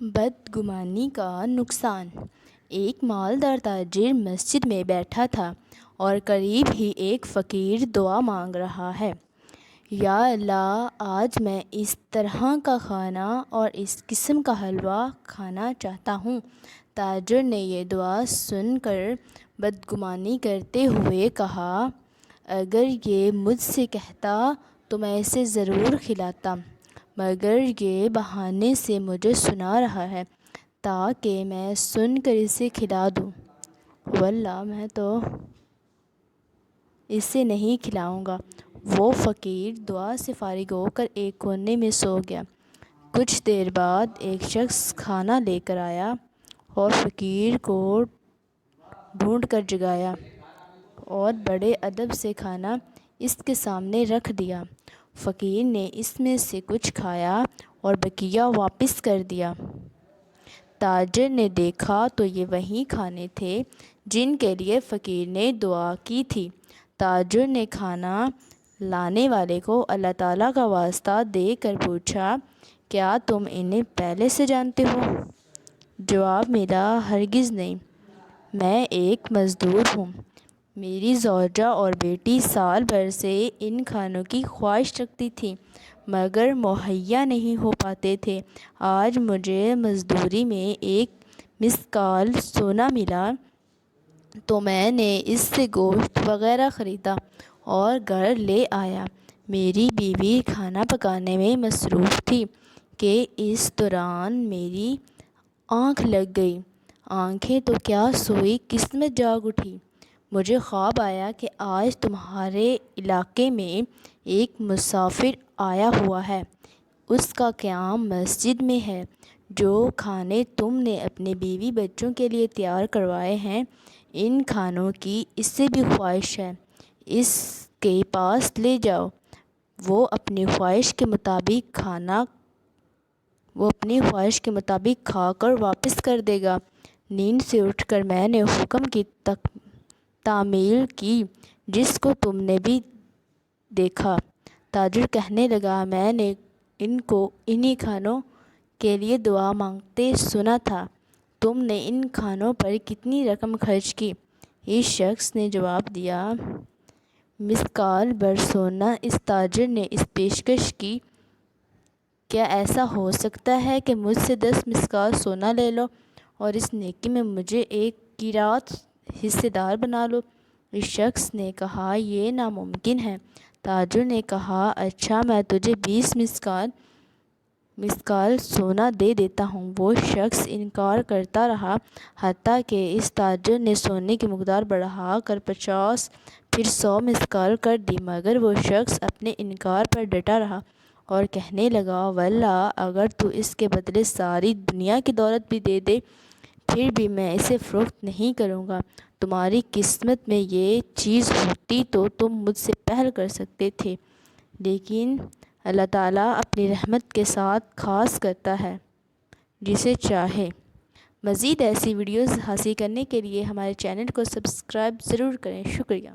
بدگمانی کا نقصان۔ ایک مالدار تاجر مسجد میں بیٹھا تھا اور قریب ہی ایک فقیر دعا مانگ رہا ہے۔ یا اللہ، آج میں اس طرح کا کھانا اور اس قسم کا حلوہ کھانا چاہتا ہوں۔ تاجر نے یہ دعا سن کر بدگمانی کرتے ہوئے کہا، اگر یہ مجھ سے کہتا تو میں اسے ضرور کھلاتا، مگر یہ بہانے سے مجھے سنا رہا ہے تاکہ میں سن کر اسے کھلا دوں۔ واللہ میں تو اسے نہیں کھلاؤں گا۔ وہ فقیر دعا سے فارغ ہو کر ایک کونے میں سو گیا۔ کچھ دیر بعد ایک شخص کھانا لے کر آیا اور فقیر کو ڈھونڈ کر جگایا اور بڑے ادب سے کھانا اس کے سامنے رکھ دیا۔ فقیر نے اس میں سے کچھ کھایا اور بقیہ واپس کر دیا۔ تاجر نے دیکھا تو یہ وہی کھانے تھے جن کے لیے فقیر نے دعا کی تھی۔ تاجر نے کھانا لانے والے کو اللہ تعالیٰ کا واسطہ دے کر پوچھا، کیا تم انہیں پہلے سے جانتے ہو؟ جواب ملا، ہرگز نہیں، میں ایک مزدور ہوں۔ میری زوجہ اور بیٹی سال بھر سے ان کھانوں کی خواہش رکھتی تھیں مگر مہیا نہیں ہو پاتے تھے۔ آج مجھے مزدوری میں ایک مثقال سونا ملا تو میں نے اس سے گوشت وغیرہ خریدا اور گھر لے آیا۔ میری بیوی کھانا پکانے میں مصروف تھی کہ اس دوران میری آنکھ لگ گئی۔ آنکھیں تو کیا سوئی قسمت جاگ اٹھی۔ مجھے خواب آیا کہ آج تمہارے علاقے میں ایک مسافر آیا ہوا ہے، اس کا قیام مسجد میں ہے۔ جو کھانے تم نے اپنے بیوی بچوں کے لیے تیار کروائے ہیں، ان کھانوں کی اس سے بھی خواہش ہے، اس کے پاس لے جاؤ، وہ اپنی خواہش کے مطابق کھا کر واپس کر دے گا۔ نیند سے اٹھ کر میں نے حکم کی تعمیل کی جس کو تم نے بھی دیکھا۔ تاجر کہنے لگا، میں نے ان کو انہی کھانوں کے لیے دعا مانگتے سنا تھا، تم نے ان کھانوں پر کتنی رقم خرچ کی؟ اس شخص نے جواب دیا، مثقال بھر سونا۔ اس تاجر نے اس پیشکش کی، کیا ایسا ہو سکتا ہے کہ مجھ سے 10 مثقال سونا لے لو اور اس نیکی میں مجھے ایک قیراط حصہ دار بنا لو؟ اس شخص نے کہا، یہ ناممکن ہے۔ تاجر نے کہا، اچھا میں تجھے 20 مثقال سونا دے دیتا ہوں۔ وہ شخص انکار کرتا رہا حتیٰ کہ اس تاجر نے سونے کی مقدار بڑھا کر 50 پھر 100 مثقال کر دی، مگر وہ شخص اپنے انکار پر ڈٹا رہا اور کہنے لگا، واللہ اگر تو اس کے بدلے ساری دنیا کی دولت بھی دے دے پھر بھی میں اسے فروخت نہیں کروں گا۔ تمہاری قسمت میں یہ چیز ہوتی تو تم مجھ سے پہل کر سکتے تھے، لیکن اللہ تعالیٰ اپنی رحمت کے ساتھ خاص کرتا ہے جسے چاہے۔ مزید ایسی ویڈیوز حاصل کرنے کے لیے ہمارے چینل کو سبسکرائب ضرور کریں۔ شکریہ۔